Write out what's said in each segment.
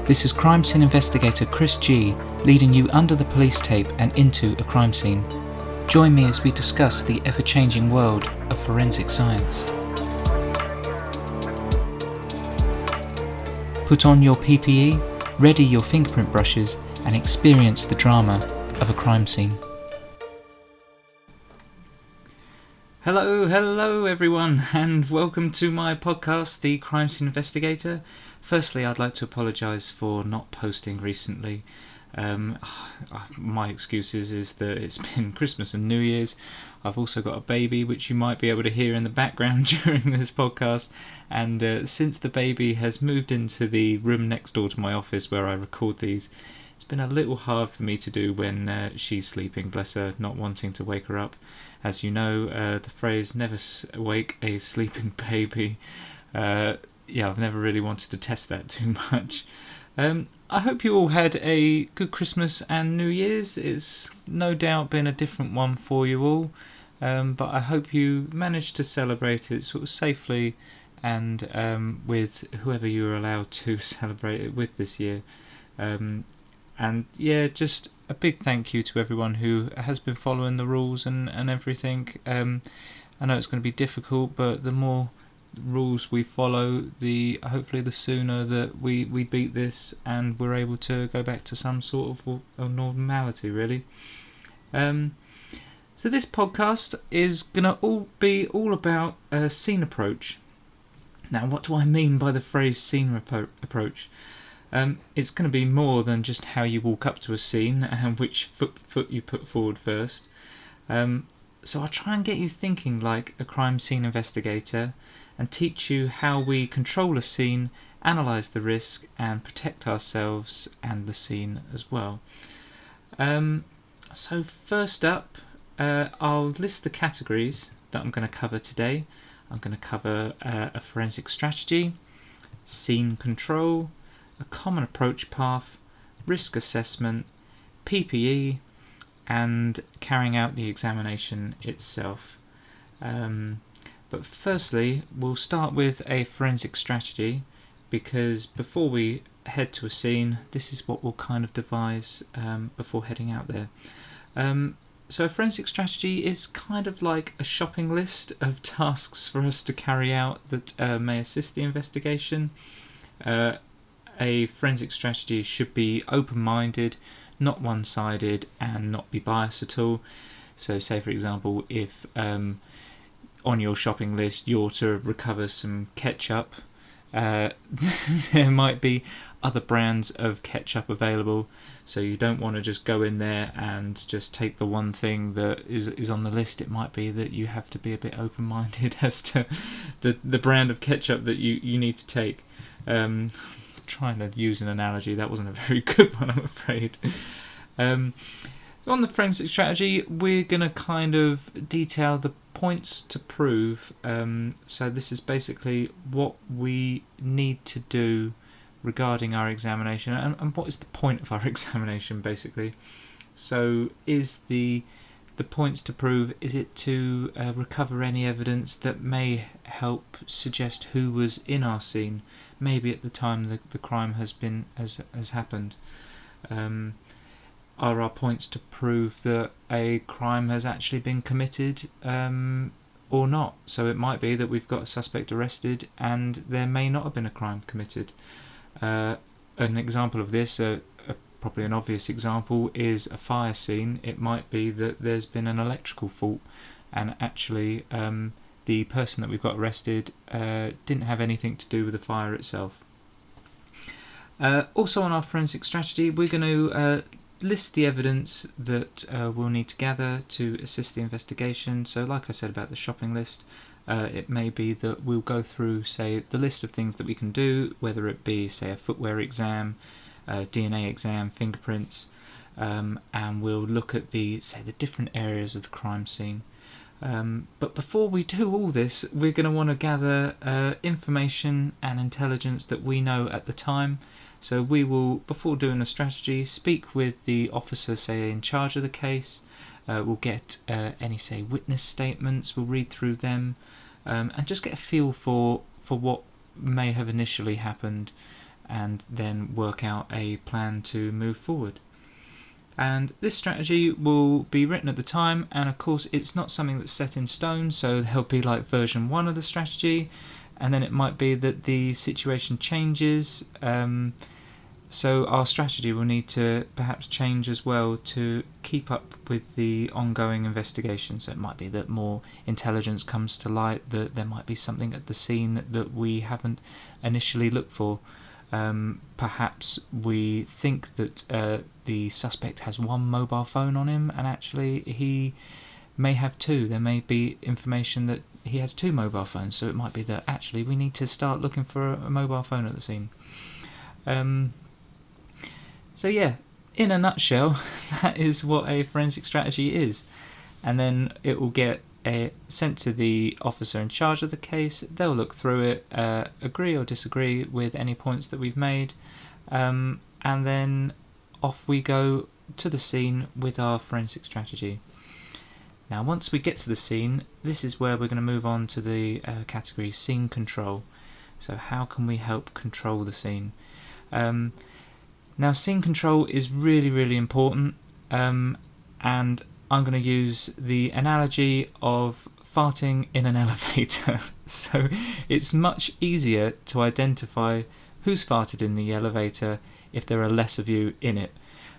This is crime scene investigator Chris G, leading you under the police tape and into a crime scene. Join me as we discuss the ever-changing world of forensic science. Put on your PPE, ready your fingerprint brushes, and experience the drama of a crime scene. Hello everyone, and welcome to my podcast, The Crime Scene Investigator. Firstly, I'd like to apologise for not posting recently. My excuses is that it's been Christmas and New Year's. I've also got a baby, which you might be able to hear in the background during this podcast. And since the baby has moved into the room next door to my office where I record these, it's been a little hard for me to do when she's sleeping, bless her, not wanting to wake her up. As you know, the phrase never wake a sleeping baby. I've never really wanted to test that too much. I hope you all had a good Christmas and New Year's. It's no doubt been a different one for you all, but I hope you managed to celebrate it sort of safely and with whoever you were allowed to celebrate it with this year. Just a big thank you to everyone who has been following the rules and everything. I know it's going to be difficult, but the more rules we follow, hopefully the sooner that we beat this and we're able to go back to some sort of normality, really. So this podcast is going to be all about scene approach. Now, what do I mean by the phrase scene approach? It's going to be more than just how you walk up to a scene and which foot you put forward first. So I'll try and get you thinking like a crime scene investigator and teach you how we control a scene, analyse the risk, and protect ourselves and the scene as well. So first up, I'll list the categories that I'm going to cover today. I'm going to cover a forensic strategy, scene control, a common approach path, risk assessment, PPE, and carrying out the examination itself. But firstly, we'll start with a forensic strategy, because before we head to a scene, this is what we'll kind of devise before heading out there. So a forensic strategy is kind of like a shopping list of tasks for us to carry out that may assist the investigation. A forensic strategy should be open-minded, not one-sided, and not be biased at all. So say, for example, if on your shopping list you're to recover some ketchup, there might be other brands of ketchup available, so you don't want to just go in there and just take the one thing that is on the list. It might be that you have to be a bit open-minded as to the brand of ketchup that you need to take. Trying to use an analogy, that wasn't a very good one, I'm afraid. On the forensic strategy, we're going to kind of detail the points to prove. So this is basically what we need to do regarding our examination, and what is the point of our examination, basically. So is the points to prove, is it to recover any evidence that may help suggest who was in our scene, maybe at the time the crime has happened. Are our points to prove that a crime has actually been committed or not? So it might be that we've got a suspect arrested and there may not have been a crime committed. An example of this, probably an obvious example, is a fire scene. It might be that there's been an electrical fault and actually the person that we've got arrested didn't have anything to do with the fire itself. Also on our forensic strategy, we're going to list the evidence that we'll need to gather to assist the investigation. So like I said about the shopping list, it may be that we'll go through, say, the list of things that we can do, whether it be, say, a footwear exam, DNA exam, fingerprints, and we'll look at the different areas of the crime scene. But before we do all this, we're going to want to gather information and intelligence that we know at the time. So we will, before doing a strategy, speak with the officer, say, in charge of the case. We'll get any, say, witness statements, we'll read through them, and just get a feel for what may have initially happened. and then work out a plan to move forward. And this strategy will be written at the time, and of course it's not something that's set in stone, so there'll be like version 1 of the strategy, and then it might be that the situation changes, so our strategy will need to perhaps change as well to keep up with the ongoing investigation. So it might be that more intelligence comes to light, that there might be something at the scene that we haven't initially looked for. Perhaps we think that the suspect has one mobile phone on him, and actually he may have two. There may be information that he has two mobile phones, so it might be that actually we need to start looking for a mobile phone at the scene. So yeah, in a nutshell, that is what a forensic strategy is. And then it will get sent to the officer in charge of the case. They'll look through it, agree or disagree with any points that we've made, and then off we go to the scene with our forensic strategy. Now once we get to the scene, this is where we're going to move on to the category scene control. So how can we help control the scene? Now scene control is really, really important, and I'm going to use the analogy of farting in an elevator. So it's much easier to identify who's farted in the elevator if there are less of you in it.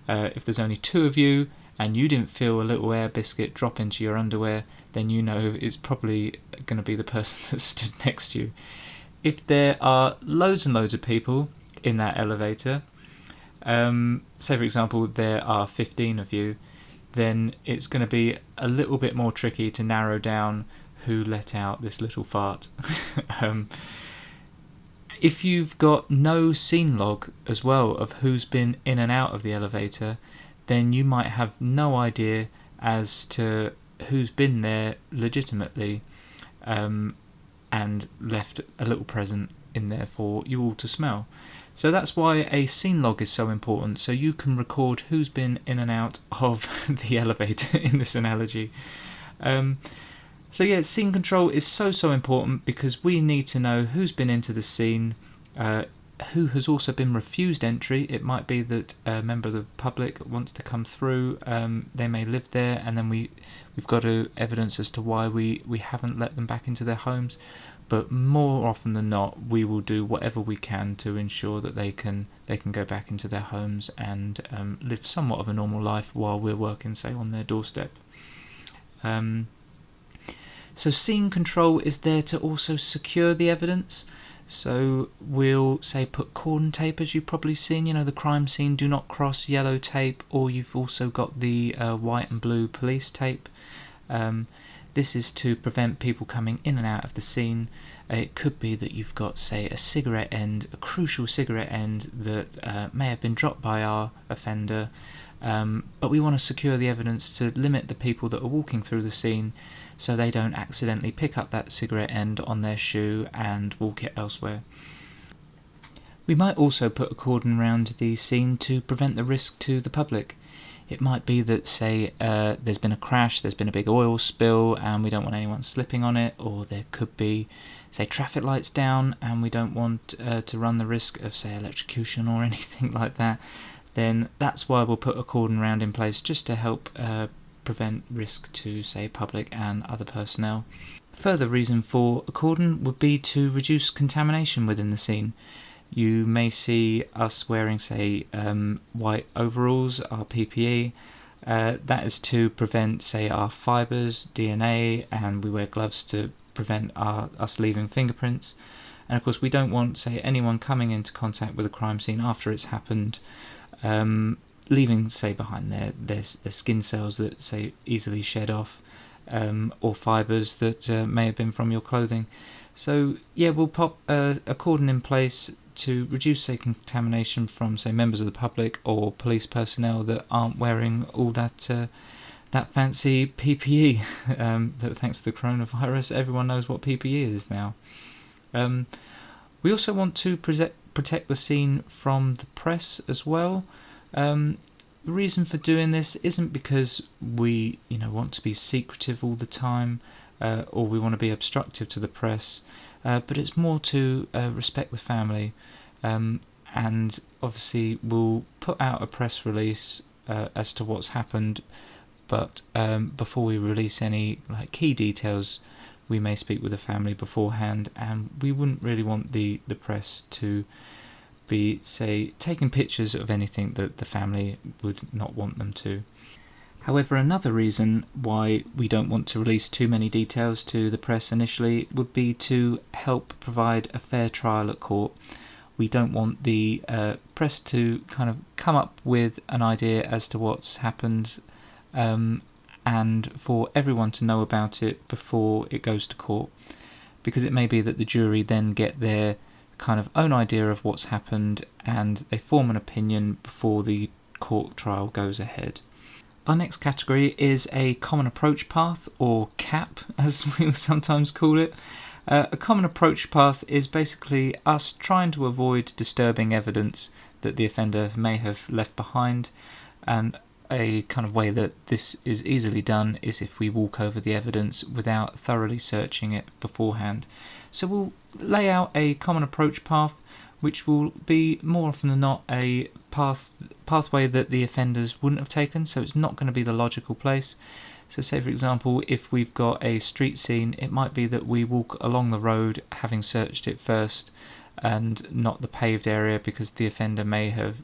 If there's only two of you and you didn't feel a little air biscuit drop into your underwear, then you know it's probably going to be the person that stood next to you. If there are loads and loads of people in that elevator, say for example there are 15 of you, then it's going to be a little bit more tricky to narrow down who let out this little fart. If you've got no scene log as well of who's been in and out of the elevator, then you might have no idea as to who's been there legitimately, and left a little present in there for you all to smell. So that's why a scene log is so important, so you can record who's been in and out of the elevator in this analogy. So yeah, scene control is so important because we need to know who's been into the scene, who has also been refused entry. It might be that a member of the public wants to come through, they may live there, and then we've got evidence as to why we haven't let them back into their homes. But more often than not, we will do whatever we can to ensure that they can go back into their homes and live somewhat of a normal life while we're working, say, on their doorstep. So scene control is there to also secure the evidence. So we'll say put cordon tape, as you've probably seen, the crime scene do not cross yellow tape, or you've also got the white and blue police tape. This is to prevent people coming in and out of the scene. It could be that you've got, say, a cigarette end, a crucial cigarette end that may have been dropped by our offender, but we want to secure the evidence to limit the people that are walking through the scene so they don't accidentally pick up that cigarette end on their shoe and walk it elsewhere. We might also put a cordon around the scene to prevent the risk to the public. It might be that, say, there's been a crash, there's been a big oil spill, and we don't want anyone slipping on it, or there could be, say, traffic lights down, and we don't want to run the risk of, say, electrocution or anything like that. Then that's why we'll put a cordon round in place, just to help prevent risk to, say, public and other personnel. Further reason for a cordon would be to reduce contamination within the scene. You may see us wearing, say, white overalls, our PPE. That is to prevent, say, our fibres, DNA, and we wear gloves to prevent us leaving fingerprints. And of course we don't want, say, anyone coming into contact with a crime scene after it's happened, leaving, say, behind their skin cells that, say, easily shed off, or fibres that may have been from your clothing. So yeah, we'll pop a cordon in place to reduce, say, contamination from, say, members of the public or police personnel that aren't wearing all that fancy PPE. That thanks to the coronavirus, everyone knows what PPE is now. We also want to protect the scene from the press as well. The reason for doing this isn't because we want to be secretive all the time, or we want to be obstructive to the press, but it's more to respect the family, and obviously we'll put out a press release as to what's happened, but before we release any key details, we may speak with the family beforehand, and we wouldn't really want the press to be, say, taking pictures of anything that the family would not want them to. However, another reason why we don't want to release too many details to the press initially would be to help provide a fair trial at court. We don't want the press to kind of come up with an idea as to what's happened, and for everyone to know about it before it goes to court, because it may be that the jury then get their kind of own idea of what's happened and they form an opinion before the court trial goes ahead. Our next category is a common approach path, or CAP as we will sometimes call it. A common approach path is basically us trying to avoid disturbing evidence that the offender may have left behind, and a kind of way that this is easily done is if we walk over the evidence without thoroughly searching it beforehand. So we'll lay out a common approach path, which will be more often than not a pathway that the offenders wouldn't have taken, so it's not going to be the logical place. So say, for example, if we've got a street scene, it might be that we walk along the road having searched it first and not the paved area, because the offender may have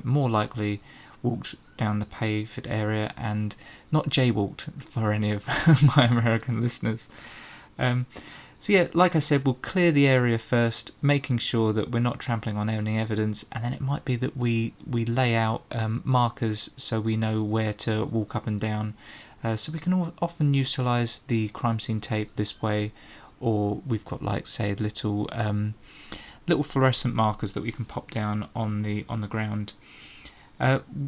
more likely walked down the paved area and not jaywalked, for any of my American listeners. So yeah, like I said, we'll clear the area first, making sure that we're not trampling on any evidence, and then it might be that we lay out markers so we know where to walk up and down. So we can often utilise the crime scene tape this way, or we've got say little fluorescent markers that we can pop down on the ground.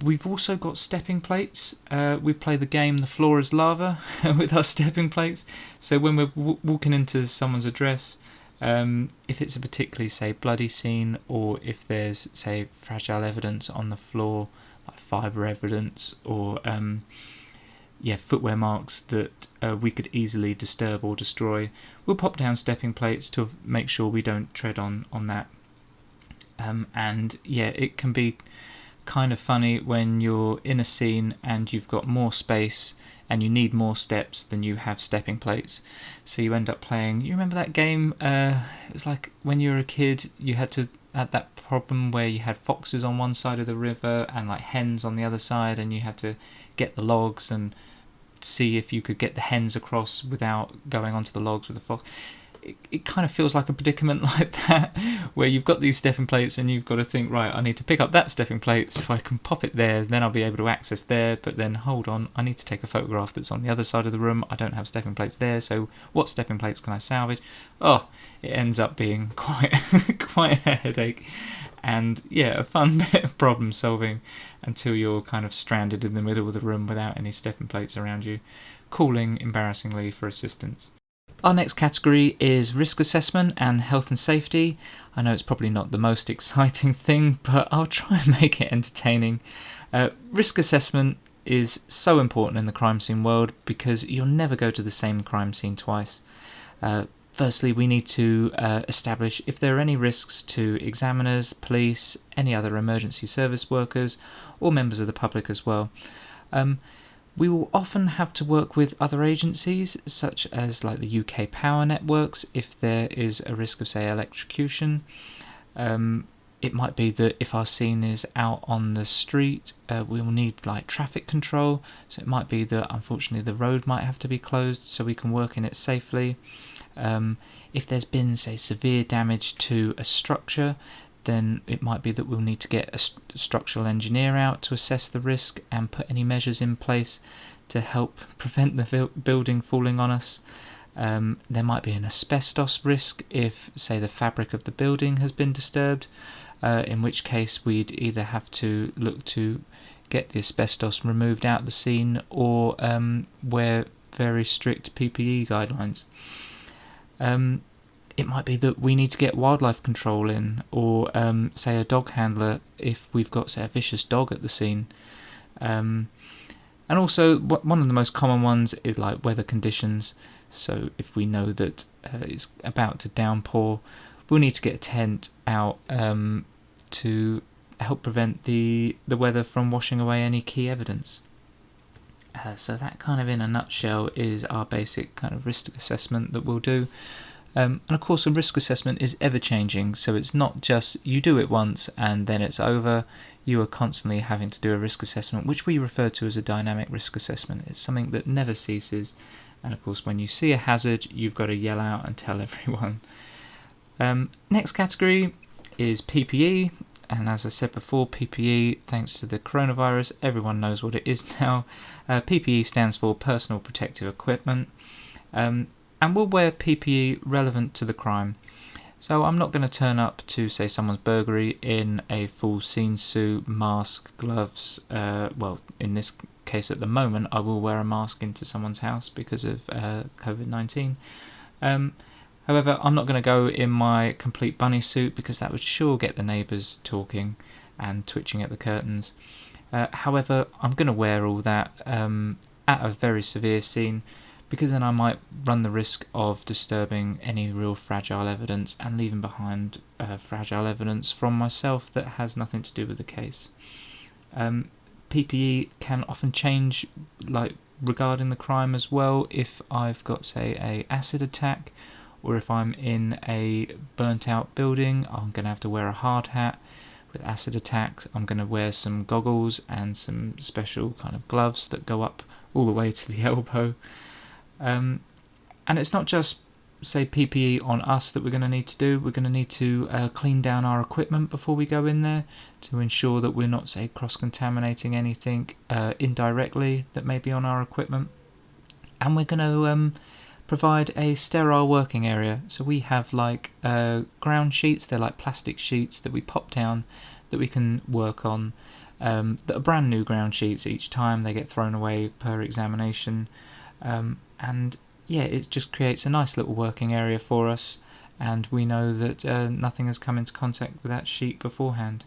We've also got stepping plates. We play the game The Floor is Lava with our stepping plates. So when we're walking into someone's address, if it's a particularly, say, bloody scene, or if there's, say, fragile evidence on the floor, like fibre evidence, or footwear marks that we could easily disturb or destroy, we'll pop down stepping plates to make sure we don't tread on that. And yeah, it can be kind of funny when you're in a scene and you've got more space and you need more steps than you have stepping plates, so you end up playing, you remember that game, it was like when you were a kid, you had that problem where you had foxes on one side of the river and hens on the other side, and you had to get the logs and see if you could get the hens across without going onto the logs with the fox. It kind of feels like a predicament like that, where you've got these stepping plates and you've got to think, right, I need to pick up that stepping plate so I can pop it there, then I'll be able to access there, but then hold on, I need to take a photograph that's on the other side of the room, I don't have stepping plates there, so what stepping plates can I salvage? Oh, it ends up being quite a headache, and yeah, a fun bit of problem solving until you're kind of stranded in the middle of the room without any stepping plates around you, calling embarrassingly for assistance. Our next category is risk assessment and health and safety. I know it's probably not the most exciting thing, but I'll try and make it entertaining. Risk assessment is so important in the crime scene world because you'll never go to the same crime scene twice. Firstly, we need to establish if there are any risks to examiners, police, any other emergency service workers, or members of the public as well. We will often have to work with other agencies, such as the UK power networks, if there is a risk of, say, electrocution. It might be that if our scene is out on the street, we will need traffic control, so it might be that unfortunately the road might have to be closed so we can work in it safely. If there's been, say, severe damage to a structure, then it might be that we'll need to get a structural engineer out to assess the risk and put any measures in place to help prevent the building falling on us. There might be an asbestos risk if, say, the fabric of the building has been disturbed, in which case we'd either have to look to get the asbestos removed out of the scene or wear very strict PPE guidelines. It might be that we need to get wildlife control in, or say a dog handler if we've got, say, a vicious dog at the scene. And also one of the most common ones is weather conditions. So if we know that it's about to downpour, we'll need to get a tent out to help prevent the weather from washing away any key evidence. So that kind of in a nutshell is our basic kind of risk assessment that we'll do. And of course a risk assessment is ever changing, so it's not just you do it once and then it's over. You are constantly having to do a risk assessment, which we refer to as a dynamic risk assessment. It's something that never ceases, and of course when you see a hazard you've got to yell out and tell everyone. Next category is PPE, and as I said before, PPE, thanks to the coronavirus, everyone knows what it is now. PPE stands for personal protective equipment. And we'll wear PPE relevant to the crime. So I'm not going to turn up to, say, someone's burglary in a full scene suit, mask, gloves. Well, in this case at the moment, I will wear a mask into someone's house because of COVID-19. However, I'm not going to go in my complete bunny suit because that would sure get the neighbours talking and twitching at the curtains. However, I'm going to wear all that at a very severe scene, because then I might run the risk of disturbing any real fragile evidence and leaving behind fragile evidence from myself that has nothing to do with the case. PPE can often change, like regarding the crime as well. If I've got, say, a acid attack, or if I'm in a burnt out building, I'm going to have to wear a hard hat. With acid attacks, I'm going to wear some goggles and some special kind of gloves that go up all the way to the elbow. And it's not just, say, PPE on us that we're going to need to do. We're going to need to clean down our equipment before we go in there to ensure that we're not, say, cross-contaminating anything indirectly that may be on our equipment. And we're going to provide a sterile working area. So we have like ground sheets. They're like plastic sheets that we pop down that we can work on, that are brand new ground sheets each time. They get thrown away per examination. And yeah, it just creates a nice little working area for us, and we know that nothing has come into contact with that sheet beforehand.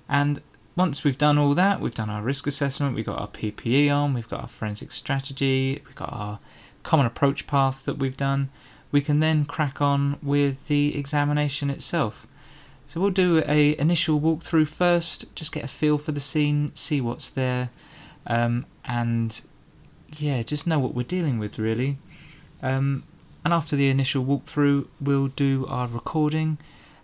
And once we've done all that, we've done our risk assessment, we've got our PPE on, we've got our forensic strategy, we've got our common approach path that we've done, we can then crack on with the examination itself. So we'll do a initial walkthrough first, just get a feel for the scene, see what's there, and yeah, just know what we're dealing with really. And after the initial walkthrough, we'll do our recording,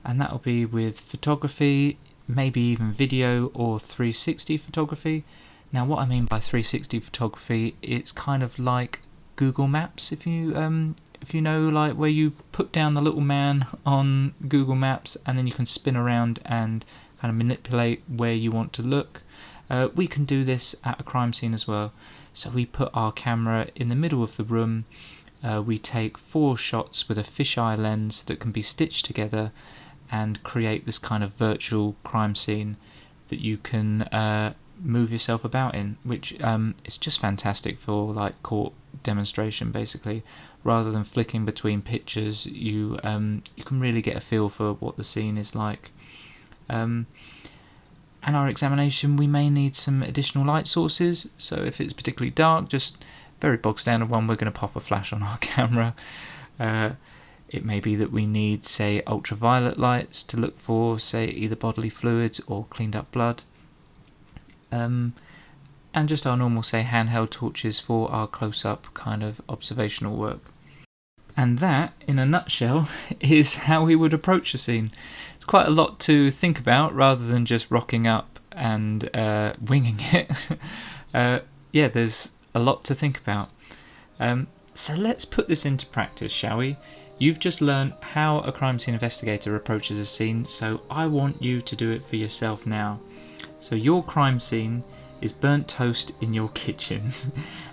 and that'll be with photography, maybe even video or 360 photography. Now what I mean by 360 photography, it's kind of like Google Maps, if you know, like where you put down the little man on Google Maps and then you can spin around and kind of manipulate where you want to look. We can do this at a crime scene as well. So we put our camera in the middle of the room, we take 4 shots with a fisheye lens that can be stitched together and create this kind of virtual crime scene that you can move yourself about in, which is just fantastic for like court demonstration basically. Rather than flicking between pictures, you can really get a feel for what the scene is like. And our examination, we may need some additional light sources, so if it's particularly dark, just very bog standard one, we're going to pop a flash on our camera. It may be that we need, say, ultraviolet lights to look for, say, either bodily fluids or cleaned up blood. And just our normal, say, handheld torches for our close-up kind of observational work. And that, in a nutshell, is how we would approach a scene. It's quite a lot to think about rather than just rocking up and winging it. Yeah, there's a lot to think about. So let's put this into practice, shall we? You've just learned how a crime scene investigator approaches a scene, so I want you to do it for yourself now. So your crime scene is burnt toast in your kitchen,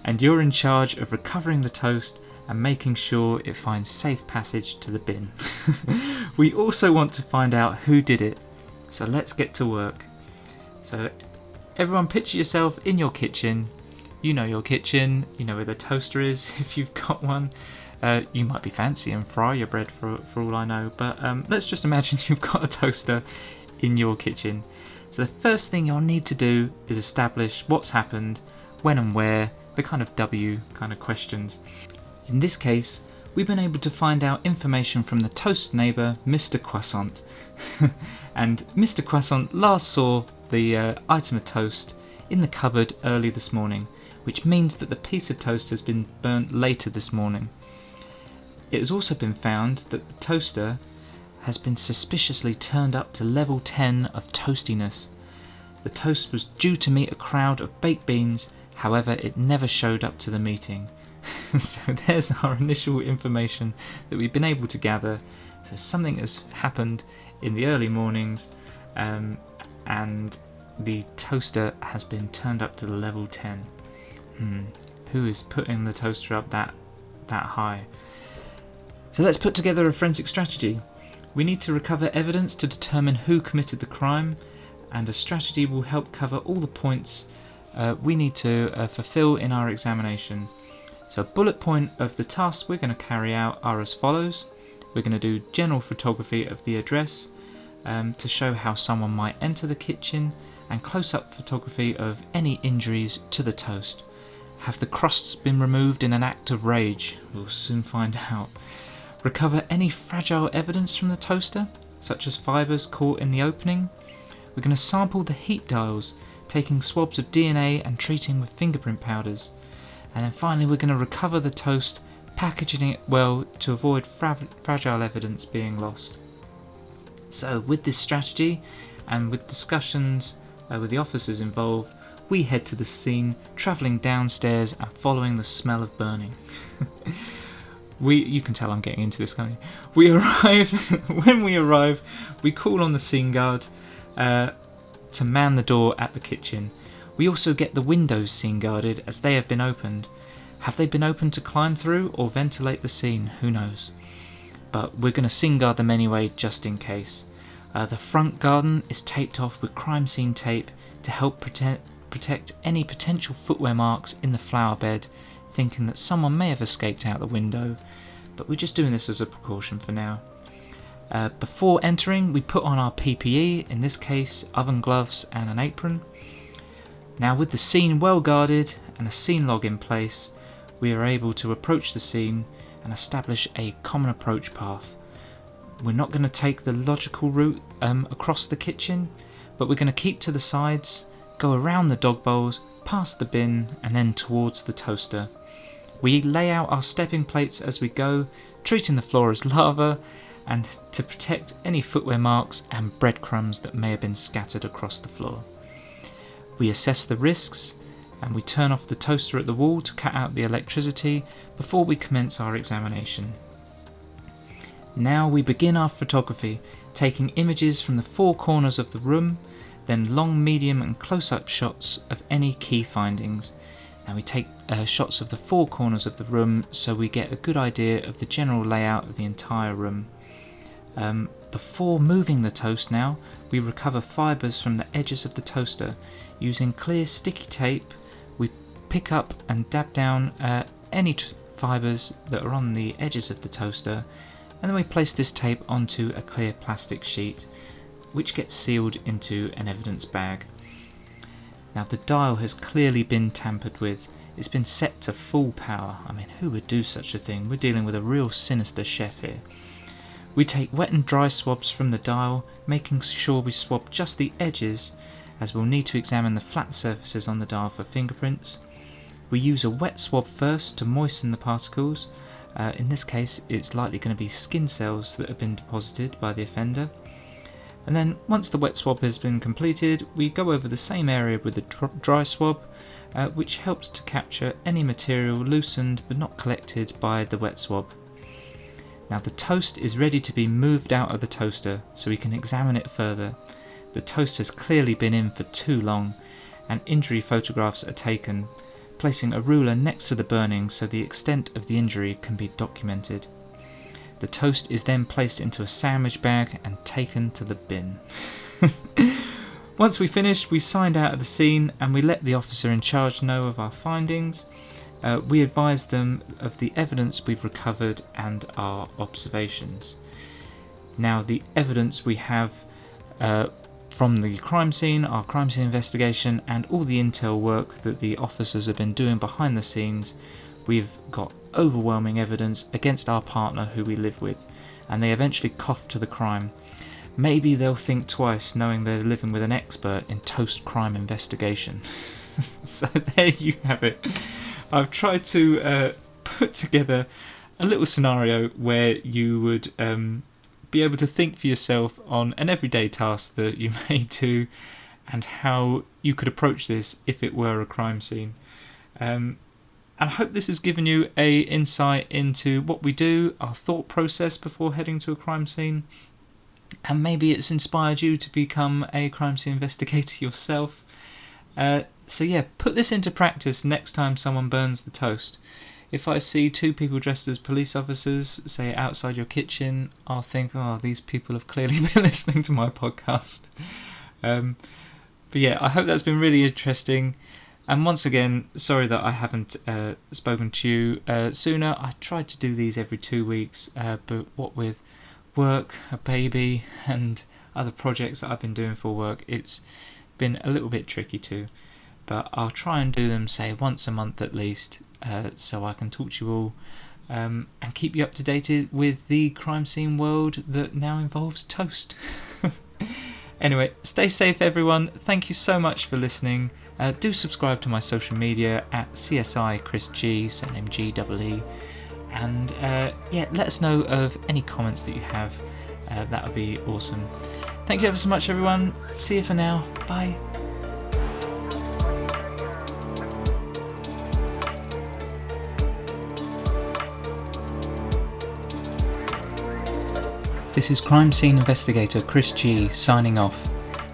and you're in charge of recovering the toast and making sure it finds safe passage to the bin. We also want to find out who did it, so let's get to work. So everyone picture yourself in your kitchen. You know your kitchen, you know where the toaster is if you've got one. You might be fancy and fry your bread for all I know, but let's just imagine you've got a toaster in your kitchen. So the first thing you'll need to do is establish what's happened, when and where, the kind of W kind of questions. In this case, we've been able to find out information from the toast neighbour, Mr. Croissant. And Mr. Croissant last saw the item of toast in the cupboard early this morning, which means that the piece of toast has been burnt later this morning. It has also been found that the toaster has been suspiciously turned up to level 10 of toastiness. The toast was due to meet a crowd of baked beans, however it never showed up to the meeting. So there's our initial information that we've been able to gather. So something has happened in the early mornings, and the toaster has been turned up to the level 10. Who is putting the toaster up that high? So let's put together a forensic strategy. We need to recover evidence to determine who committed the crime, and a strategy will help cover all the points we need to fulfill in our examination. So a bullet point of the tasks we're going to carry out are as follows. We're going to do general photography of the address to show how someone might enter the kitchen, and close-up photography of any injuries to the toast. Have the crusts been removed in an act of rage? We'll soon find out. Recover any fragile evidence from the toaster, such as fibres caught in the opening. We're going to sample the heat dials, taking swabs of DNA and treating with fingerprint powders. And then finally we're going to recover the toast, packaging it well to avoid fragile evidence being lost. So with this strategy, and with discussions with the officers involved, we head to the scene, travelling downstairs and following the smell of burning. You can tell I'm getting into this, can't you? When we arrive, we call on the scene guard to man the door at the kitchen. We also get the windows scene guarded, as they have been opened. Have they been opened to climb through or ventilate the scene? Who knows? But we're going to scene guard them anyway, just in case. The front garden is taped off with crime scene tape to help protect any potential footwear marks in the flower bed, thinking that someone may have escaped out the window, but we're just doing this as a precaution for now. Before entering, we put on our PPE, in this case oven gloves and an apron. Now with the scene well guarded and a scene log in place, we are able to approach the scene and establish a common approach path. We're not going to take the logical route across the kitchen, but we're going to keep to the sides, go around the dog bowls, past the bin, and then towards the toaster. We lay out our stepping plates as we go, treating the floor as lava, and to protect any footwear marks and breadcrumbs that may have been scattered across the floor. We assess the risks, and we turn off the toaster at the wall to cut out the electricity before we commence our examination. Now we begin our photography, taking images from the four corners of the room, then long, medium and close-up shots of any key findings. Now we take shots of the four corners of the room so we get a good idea of the general layout of the entire room. Before moving the toast now, we recover fibres from the edges of the toaster. Using clear sticky tape, we pick up and dab down any fibres that are on the edges of the toaster, and then we place this tape onto a clear plastic sheet, which gets sealed into an evidence bag. Now the dial has clearly been tampered with. It's been set to full power. I mean, who would do such a thing? We're dealing with a real sinister chef here. We take wet and dry swabs from the dial, making sure we swab just the edges, as we'll need to examine the flat surfaces on the dial for fingerprints. We use a wet swab first to moisten the particles. In this case, it's likely going to be skin cells that have been deposited by the offender. And then once the wet swab has been completed, we go over the same area with the dry swab, which helps to capture any material loosened but not collected by the wet swab. Now the toast is ready to be moved out of the toaster so we can examine it further. The toast has clearly been in for too long, and injury photographs are taken, placing a ruler next to the burning so the extent of the injury can be documented. The toast is then placed into a sandwich bag and taken to the bin. Once we finish, we signed out of the scene and we let the officer in charge know of our findings. We advise them of the evidence we've recovered and our observations. Now the evidence we have from the crime scene, our crime scene investigation, and all the intel work that the officers have been doing behind the scenes, we've got overwhelming evidence against our partner who we live with, and they eventually cough to the crime. Maybe they'll think twice knowing they're living with an expert in toast crime investigation. So there you have it. I've tried to put together a little scenario where you would be able to think for yourself on an everyday task that you may do and how you could approach this if it were a crime scene. And I hope this has given you a insight into what we do, our thought process before heading to a crime scene, and maybe it's inspired you to become a crime scene investigator yourself. So yeah, put this into practice next time someone burns the toast. If I see two people dressed as police officers, say outside your kitchen, I'll think, oh, these people have clearly been listening to my podcast. But yeah, I hope that's been really interesting. And once again, sorry that I haven't spoken to you sooner. I tried to do these every 2 weeks, but what with work, a baby, and other projects that I've been doing for work, it's been a little bit tricky too. But I'll try and do them, say, once a month at least, so I can talk to you all and keep you up to date with the crime scene world that now involves toast. Anyway, stay safe everyone. Thank you so much for listening. Do subscribe to my social media at CSI Chris G, surname G-E-E. And yeah, let us know of any comments that you have. That would be awesome. Thank you ever so much everyone. See you for now. Bye. This is crime scene investigator Chris G signing off.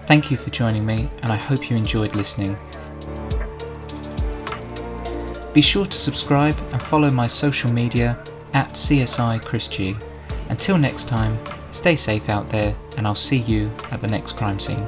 Thank you for joining me, and I hope you enjoyed listening. Be sure to subscribe and follow my social media at CSI Chris G. Until next time, stay safe out there, and I'll see you at the next crime scene.